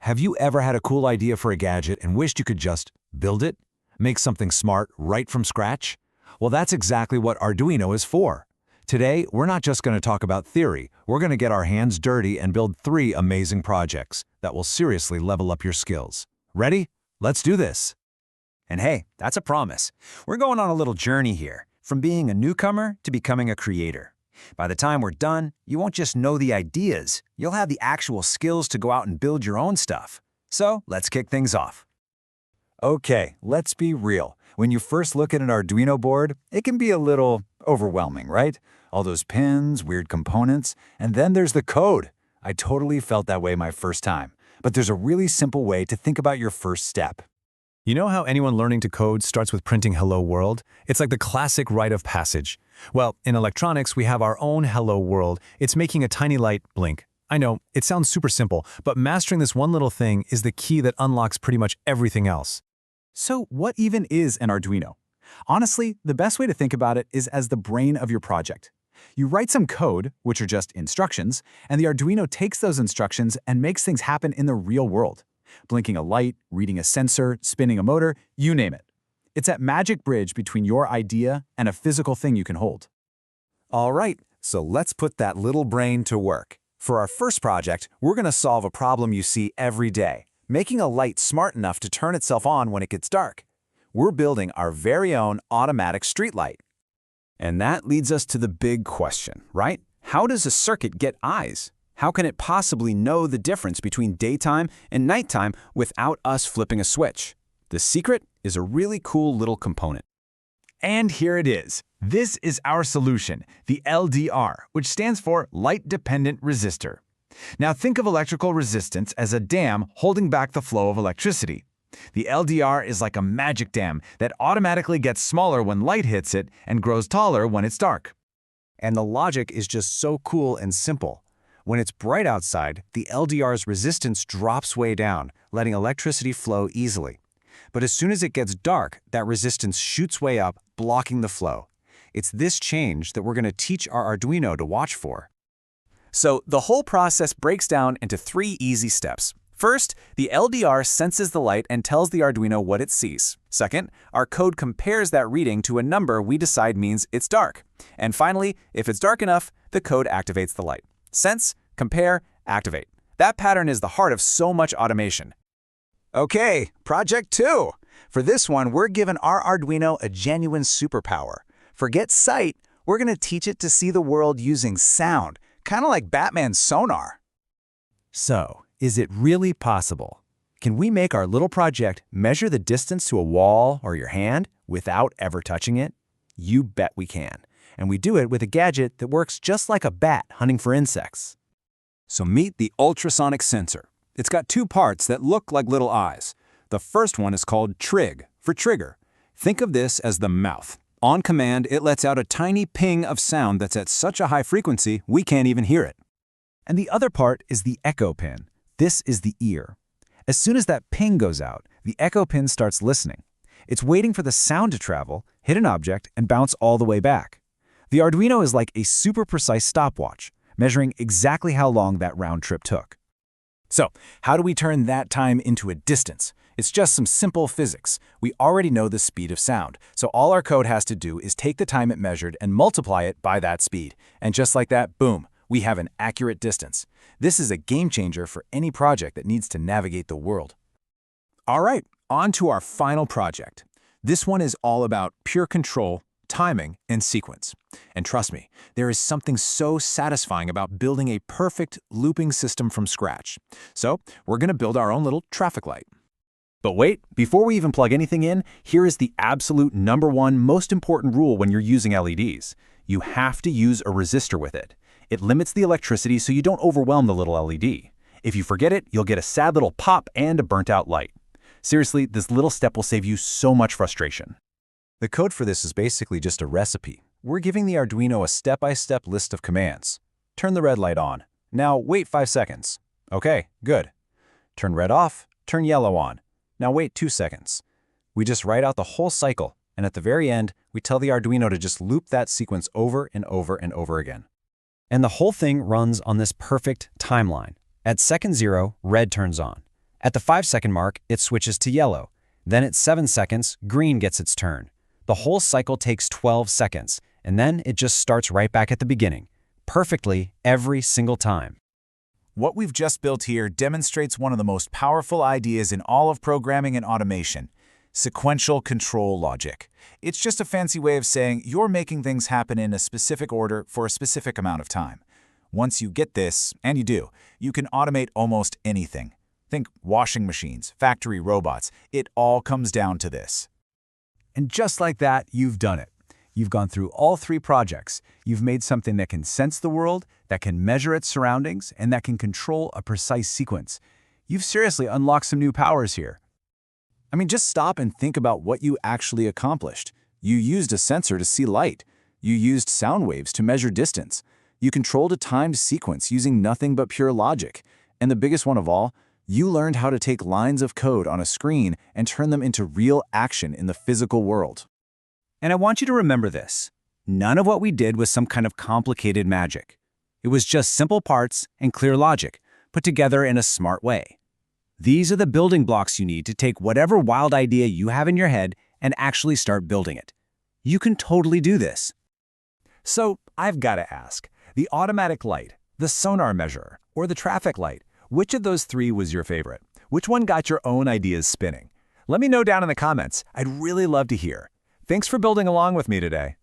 Have you ever had a cool idea for a gadget and wished you could just build it? Make something smart right from scratch? Well, that's exactly what Arduino is for. Today, we're not just going to talk about theory, we're going to get our hands dirty and build 3 amazing projects that will seriously level up your skills. Ready? Let's do this. And hey, that's a promise. We're going on a little journey here, from being a newcomer to becoming a creator. By the time we're done, you won't just know the ideas, you'll have the actual skills to go out and build your own stuff. So let's kick things off. Okay, let's be real. When you first look at an Arduino board, it can be a little overwhelming, right? All those pins, weird components, and then there's the code. I totally felt that way my first time. But there's a really simple way to think about your first step. You know how anyone learning to code starts with printing Hello World? It's like the classic rite of passage. Well, in electronics, we have our own Hello World. It's making a tiny light blink. I know, it sounds super simple, but mastering this one little thing is the key that unlocks pretty much everything else. So what even is an Arduino? Honestly, the best way to think about it is as the brain of your project. You write some code, which are just instructions, and the Arduino takes those instructions and makes things happen in the real world. Blinking a light, reading a sensor, spinning a motor, you name it. It's that magic bridge between your idea and a physical thing you can hold. All right, so let's put that little brain to work. For our first project, we're going to solve a problem you see every day, making a light smart enough to turn itself on when it gets dark. We're building our very own automatic streetlight. And that leads us to the big question, right? How does a circuit get eyes? How can it possibly know the difference between daytime and nighttime without us flipping a switch? The secret is a really cool little component. And here it is. This is our solution, the LDR, which stands for Light Dependent Resistor. Now think of electrical resistance as a dam holding back the flow of electricity. The LDR is like a magic dam that automatically gets smaller when light hits it and grows taller when it's dark. And the logic is just so cool and simple. When it's bright outside, the LDR's resistance drops way down, letting electricity flow easily. But as soon as it gets dark, that resistance shoots way up, blocking the flow. It's this change that we're going to teach our Arduino to watch for. So the whole process breaks down into 3 easy steps. First, the LDR senses the light and tells the Arduino what it sees. Second, our code compares that reading to a number we decide means it's dark. And finally, if it's dark enough, the code activates the light. Sense, compare, activate. That pattern is the heart of so much automation. Okay, project 2. For this one, we're giving our Arduino a genuine superpower. Forget sight, we're going to teach it to see the world using sound, kind of like Batman's sonar. So, is it really possible? Can we make our little project measure the distance to a wall or your hand without ever touching it? You bet we can. And we do it with a gadget that works just like a bat hunting for insects. So meet the ultrasonic sensor. It's got 2 parts that look like little eyes. The first one is called trig, for trigger. Think of this as the mouth. On command, it lets out a tiny ping of sound that's at such a high frequency we can't even hear it. And the other part is the echo pin. This is the ear. As soon as that ping goes out, the echo pin starts listening. It's waiting for the sound to travel, hit an object, and bounce all the way back. The Arduino is like a super precise stopwatch, measuring exactly how long that round trip took. So, how do we turn that time into a distance? It's just some simple physics. We already know the speed of sound, so all our code has to do is take the time it measured and multiply it by that speed. And just like that, boom, we have an accurate distance. This is a game changer for any project that needs to navigate the world. All right, on to our final project. This one is all about pure control, timing, and sequence. And trust me, there is something so satisfying about building a perfect looping system from scratch. So we're going to build our own little traffic light. But wait, before we even plug anything in, here is the absolute #1 most important rule when you're using LEDs. You have to use a resistor with it. It limits the electricity so you don't overwhelm the little LED. If you forget it, you'll get a sad little pop and a burnt-out light. Seriously, this little step will save you so much frustration. The code for this is basically just a recipe. We're giving the Arduino a step-by-step list of commands. Turn the red light on. Now wait 5 seconds. Okay, good. Turn red off, turn yellow on. Now wait 2 seconds. We just write out the whole cycle, and at the very end, we tell the Arduino to just loop that sequence over and over and over again. And the whole thing runs on this perfect timeline. At second 0, red turns on. At the 5-second mark, it switches to yellow. Then at 7 seconds, green gets its turn. The whole cycle takes 12 seconds, and then it just starts right back at the beginning, perfectly every single time. What we've just built here demonstrates one of the most powerful ideas in all of programming and automation: sequential control logic. It's just a fancy way of saying you're making things happen in a specific order for a specific amount of time. Once you get this, and you do, you can automate almost anything. Think washing machines, factory robots. It all comes down to this. And just like that, you've done it. You've gone through all 3 projects. You've made something that can sense the world, that can measure its surroundings, and that can control a precise sequence. You've seriously unlocked some new powers here. I mean, just stop and think about what you actually accomplished. You used a sensor to see light. You used sound waves to measure distance. You controlled a timed sequence using nothing but pure logic. And the biggest one of all, you learned how to take lines of code on a screen and turn them into real action in the physical world. And I want you to remember this. None of what we did was some kind of complicated magic. It was just simple parts and clear logic, put together in a smart way. These are the building blocks you need to take whatever wild idea you have in your head and actually start building it. You can totally do this. So, I've got to ask, the automatic light, the sonar measurer, or the traffic light, which of those 3 was your favorite? Which one got your own ideas spinning? Let me know down in the comments. I'd really love to hear. Thanks for building along with me today.